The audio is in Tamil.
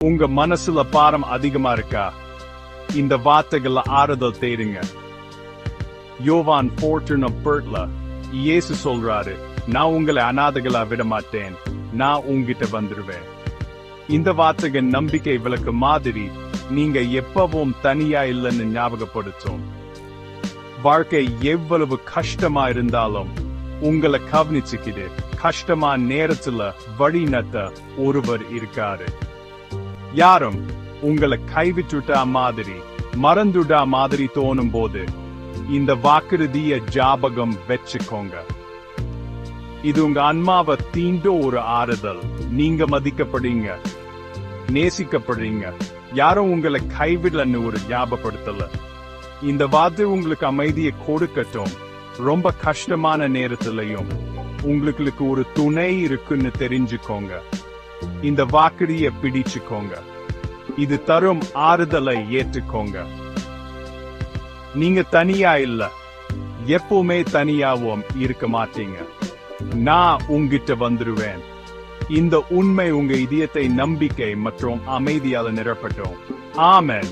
உங்க மனசுல பாரம் அதிகமா இருக்கா? இந்த வார்த்தைகள ஆறுதல் தேடுங்க. யோவான் 14:8 இயேசு சொல்றாரு, நான் உங்களை அனாதைகளா விட மாட்டேன், நான் உங்கிட்ட வந்துருவேன். இந்த வார்த்தைகள் நம்பிக்கை விளக்கு மாதிரி நீங்க எப்பவும் தனியா இல்லைன்னு ஞாபகப்படுத்தும். வாழ்க்கை எவ்வளவு கஷ்டமா இருந்தாலும் உங்களை கவனிச்சுக்கிட்டு கஷ்டமா நேரத்துல வழி நடத்த ஒருவர் இருக்காரு. யாரும் உங்களை கைவிட்டுட்டா மாதிரி மறந்துடா மாதிரி தோணும் போது இந்த வாக்குறுதிய ஞாபகம் வச்சுக்கோங்க. இது உங்க ஆன்மாவை தீண்ட ஒரு ஆறுதல். நீங்க மதிக்கப்படுறீங்க, நேசிக்கப்படுறீங்க, யாரும் உங்களை கைவிடலன்னு ஒரு ஞாபகப்படுத்தல. இந்த வார்த்தை உங்களுக்கு அமைதியை கொடுக்கட்டும். ரொம்ப கஷ்டமான நேரத்திலையும் உங்களுக்கு ஒரு துணை இருக்குன்னு தெரிஞ்சுக்கோங்க. இந்த வாக்குறுதியை பிடிச்சுக்கோங்க. இது தரும் ஆறுதலை ஏற்றுக்கோங்க. நீங்க தனியா இல்ல, எப்பவுமே தனியாவும் இருக்க மாட்டீங்க. நான் உங்கிட்ட வந்துருவேன். இந்த உண்மை உங்க இதயத்தை நம்பிக்கை மற்றும் அமைதியால நிரப்பட்டும். ஆமென்.